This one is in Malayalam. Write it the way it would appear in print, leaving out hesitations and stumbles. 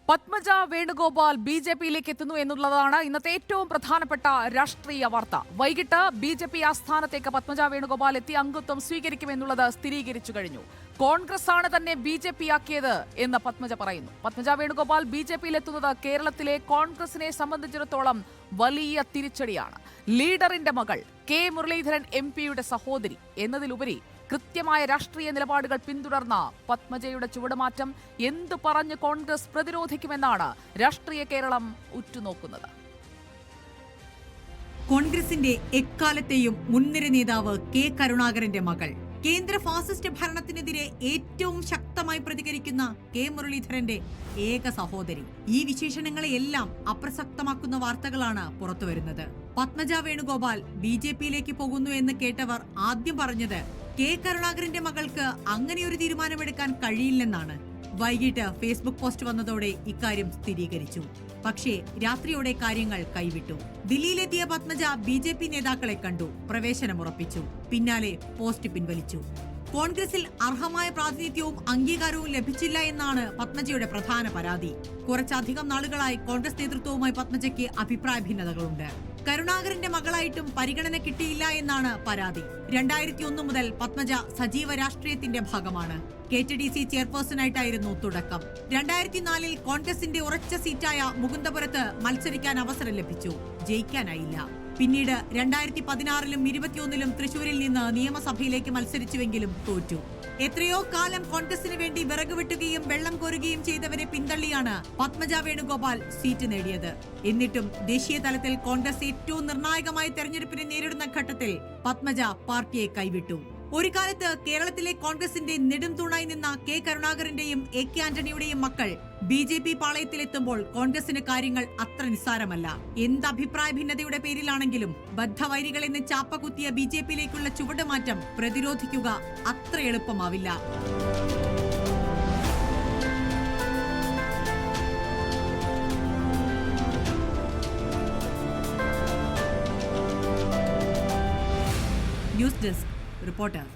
പത്മജ വേണുഗോപാൽ ബി.ജെ.പിയിലേക്ക് എത്തുന്നു എന്നുള്ളതാണ് ഇന്നത്തെ ഏറ്റവും പ്രധാനപ്പെട്ട രാഷ്ട്രീയ വാർത്ത. വൈകിട്ട് ബി.ജെ.പി ആസ്ഥാനത്തേക്ക് പത്മജ വേണുഗോപാൽ എത്തി അംഗത്വം സ്വീകരിക്കുമെന്നുള്ളത് സ്ഥിരീകരിച്ചു കഴിഞ്ഞു. കോൺഗ്രസ് ആണ് തന്നെ ബി.ജെ.പി ആക്കിയത് എന്ന് പത്മജ പറയുന്നു. പത്മജ വേണുഗോപാൽ ബി.ജെ.പിയിൽ എത്തുന്നത് കേരളത്തിലെ കോൺഗ്രസിനെ സംബന്ധിച്ചിടത്തോളം വലിയ തിരിച്ചടിയാണ്. ലീഡറിന്റെ മകൾ കെ മുരളീധരൻ എം.പിയുടെ സഹോദരി എന്നതിലുപരി കൃത്യമായ രാഷ്ട്രീയ നിലപാടുകൾ പിന്തുടർന്ന പത്മജയുടെ ചുവടുമാറ്റം എന്തു പറഞ്ഞ് കോൺഗ്രസ് പ്രതിരോധിക്കുമെന്നാണ് രാഷ്ട്രീയ കേരളം ഉറ്റുനോക്കുന്നത്. കോൺഗ്രസിന്റെ എക്കാലത്തെയും മുൻനിര നേതാവ് കെ കരുണാകരന്റെ മകൾ, കേന്ദ്ര ഫാസിസ്റ്റ് ഭരണത്തിനെതിരെ ഏറ്റവും ശക്തമായി പ്രതികരിക്കുന്ന കെ മുരളീധരന്റെ ഏക സഹോദരി. ഈ വിശേഷണങ്ങളെയെല്ലാം അപ്രസക്തമാക്കുന്ന വാർത്തകളാണ് പുറത്തുവരുന്നത്. പത്മജ വേണുഗോപാൽ ബി.ജെ.പിയിലേക്ക് പോകുന്നു എന്ന് കേട്ടവർ ആദ്യം പറഞ്ഞത് കെ കരുണാകരന്റെ മകൾക്ക് അങ്ങനെയൊരു തീരുമാനമെടുക്കാൻ കഴിയില്ലെന്നാണ്. വൈകിട്ട് ഫേസ്ബുക്ക് പോസ്റ്റ് വന്നതോടെ ഇക്കാര്യം സ്ഥിരീകരിച്ചു. പക്ഷേ രാത്രിയോടെ കാര്യങ്ങൾ കൈവിട്ടു. ദില്ലിയിലെത്തിയ പത്മജ ബി.ജെ.പി നേതാക്കളെ കണ്ടു, പ്രവേശനം ഉറപ്പിച്ചു. പിന്നാലെ പോസ്റ്റ് പിൻവലിച്ചു. കോൺഗ്രസിൽ അർഹമായ പ്രാതിനിധ്യവും അംഗീകാരവും ലഭിച്ചില്ല എന്നാണ് പത്മജയുടെ പ്രധാന പരാതി. കുറച്ചധികം നാളുകളായി കോൺഗ്രസ് നേതൃത്വവുമായി പത്മജയ്ക്ക് അഭിപ്രായ ഭിന്നതകളുണ്ട്. കരുണാകരന്റെ മകളായിട്ടും പരിഗണന കിട്ടിയില്ല എന്നാണ് പരാതി. 2001 മുതൽ പത്മജ സജീവ രാഷ്ട്രീയത്തിന്റെ ഭാഗമാണ്. KTDC ചെയർപേഴ്സണായിട്ടായിരുന്നു തുടക്കം. 2004 കോൺഗ്രസിന്റെ ഉറച്ച സീറ്റായ മുകുന്ദപുരത്ത് മത്സരിക്കാൻ അവസരം ലഭിച്ചു. ജയിക്കാനായില്ല. പിന്നീട് 2016 2021 തൃശൂരിൽ നിന്ന് നിയമസഭയിലേക്ക് മത്സരിച്ചുവെങ്കിലും തോറ്റു. എത്രയോ കാലം കോൺഗ്രസിന് വേണ്ടി വിറകുവെട്ടുകയും വെള്ളം കോരുകയും ചെയ്തവരെ പിന്തള്ളിയാണ് പത്മജ വേണുഗോപാൽ സീറ്റ് നേടിയത്. എന്നിട്ടും ദേശീയ തലത്തിൽ കോൺഗ്രസ് ഏറ്റവും നിർണായകമായ തെരഞ്ഞെടുപ്പിനെ നേരിടുന്ന ഘട്ടത്തിൽ പത്മജ പാർട്ടിയെ കൈവിട്ടു. ഒരു കാലത്ത് കേരളത്തിലെ കോൺഗ്രസിന്റെ നെടും തൂണായി നിന്ന കെ കരുണാകരന്റെയും AK ആന്റണിയുടെയും മക്കൾ ബി.ജെ.പി പാളയത്തിലെത്തുമ്പോൾ കോൺഗ്രസിന് കാര്യങ്ങൾ അത്ര നിസ്സാരമല്ല. എന്ത് അഭിപ്രായ ഭിന്നതയുടെ പേരിലാണെങ്കിലും ബദ്ധവൈരികളെന്ന് ചാപ്പകുത്തിയ ബി.ജെ.പിയിലേക്കുള്ള ചുവടുമാറ്റം പ്രതിരോധിക്കുക അത്ര എളുപ്പമാവില്ല. News desk reporter.